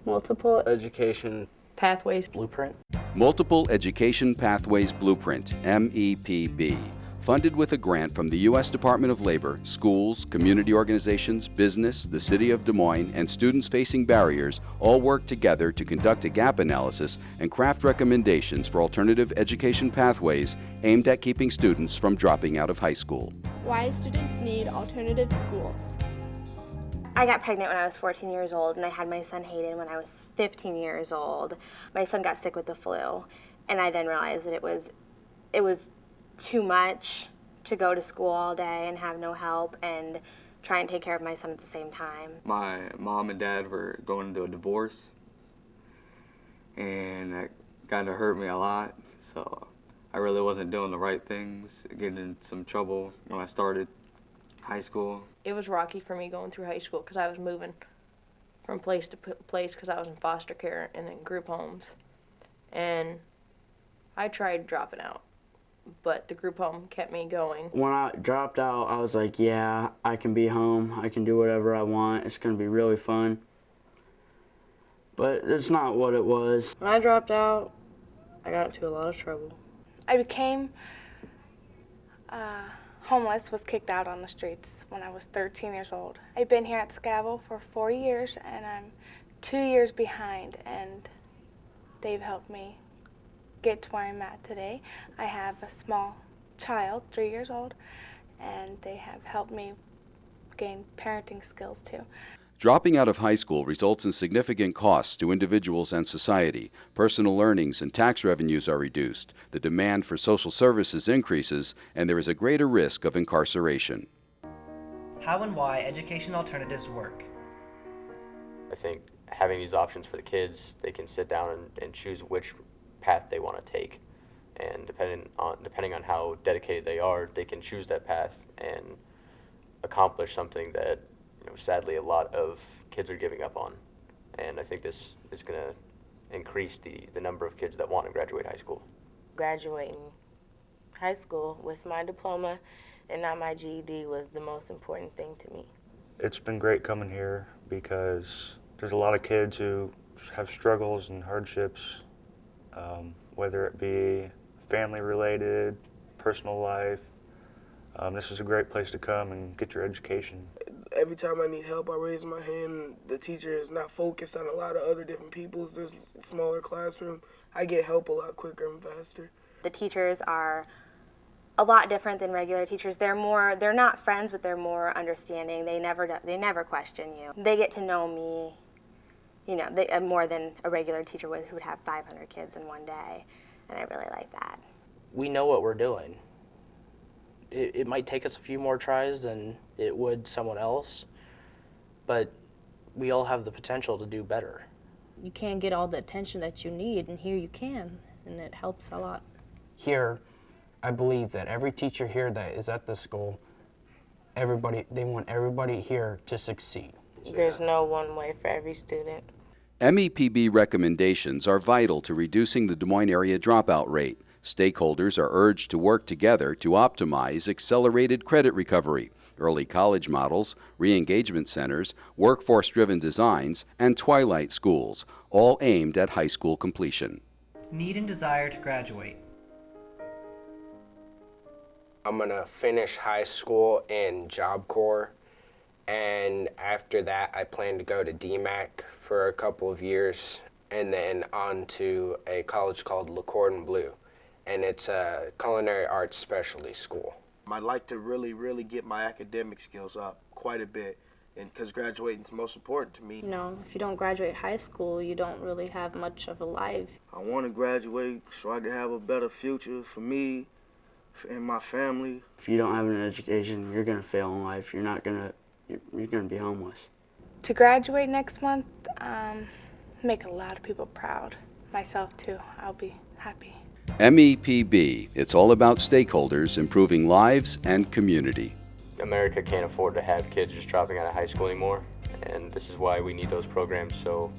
Multiple Education Pathways Blueprint. Multiple Education Pathways Blueprint, MEPB. Funded with a grant from the U.S. Department of Labor, schools, community organizations, business, the City of Des Moines, and students facing barriers all work together to conduct a gap analysis and craft recommendations for alternative education pathways aimed at keeping students from dropping out of high school. Why students need alternative schools. I got pregnant when I was 14 years old, and I had my son Hayden when I was 15 years old. My son got sick with the flu, and I then realized that it was too much to go to school all day and have no help and try and take care of my son at the same time. My mom and dad were going into a divorce, and that kind of hurt me a lot, so I really wasn't doing the right things, getting in some trouble when I started high school. It was rocky for me going through high school because I was moving from place to place because I was in foster care and in group homes. And I tried dropping out, but the group home kept me going. When I dropped out, I was like, yeah, I can be home. I can do whatever I want. It's going to be really fun. But it's not what it was. When I dropped out, I got into a lot of trouble. I became homeless, was kicked out on the streets when I was 13 years old. I've been here at Scavo for 4 years, and I'm 2 years behind, and they've helped me get to where I'm at today. I have a small child, 3 years old, and they have helped me gain parenting skills too. Dropping out of high school results in significant costs to individuals and society. Personal earnings and tax revenues are reduced, the demand for social services increases, and there is a greater risk of incarceration. How and why education alternatives work. I think having these options for the kids, they can sit down and choose which path they want to take. And depending on how dedicated they are, they can choose that path and accomplish something that sadly a lot of kids are giving up on. And I think this is going to increase the number of kids that want to graduate high school. Graduating high school with my diploma and not my GED was the most important thing to me. It's been great coming here because there's a lot of kids who have struggles and hardships, whether it be family-related, personal life. This is a great place to come and get your education. Every time I need help, I raise my hand. The teacher is not focused on a lot of other different people. There's a smaller classroom. I get help a lot quicker and faster. The teachers are a lot different than regular teachers. They're not friends, but they're more understanding. They never question you. They get to know me, more than a regular teacher who would have 500 kids in one day, and I really like that. We know what we're doing. It might take us a few more tries than it would someone else, but we all have the potential to do better. You can't get all the attention that you need, and here you can, and it helps a lot. Here, I believe that every teacher here that is at the school, they want everybody here to succeed. There's no one way for every student. MEPB recommendations are vital to reducing the Des Moines area dropout rate. Stakeholders are urged to work together to optimize accelerated credit recovery, early college models, re-engagement centers, workforce-driven designs, and twilight schools, all aimed at high school completion. Need and desire to graduate. I'm gonna finish high school in Job Corps, and after that I plan to go to DMAC for a couple of years and then on to a college called Le Cordon Bleu, and it's a culinary arts specialty school. I'd like to really get my academic skills up quite a bit, and because graduating is most important to me. If you don't graduate high school, you don't really have much of a life. I want to graduate so I can have a better future for me and my family. If you don't have an education, you're going to fail in life. You're going to be homeless. To graduate next month, make a lot of people proud. Myself too. I'll be happy. MEPB, it's all about stakeholders improving lives and community. America can't afford to have kids just dropping out of high school anymore, and this is why we need those programs so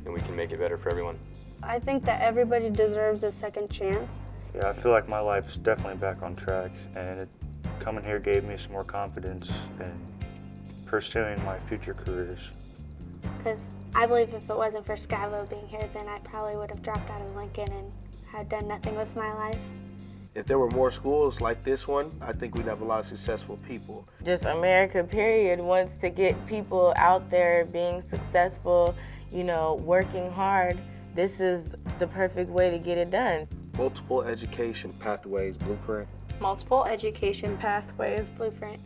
that we can make it better for everyone. I think that everybody deserves a second chance. Yeah, I feel like my life's definitely back on track, and coming here gave me some more confidence in pursuing my future careers. because I believe if it wasn't for Scavo being here, then I probably would have dropped out of Lincoln and had done nothing with my life. If there were more schools like this one, I think we'd have a lot of successful people. Just America, period, wants to get people out there being successful, you know, working hard. This is the perfect way to get it done. Multiple education pathways blueprint. Multiple education pathways blueprint.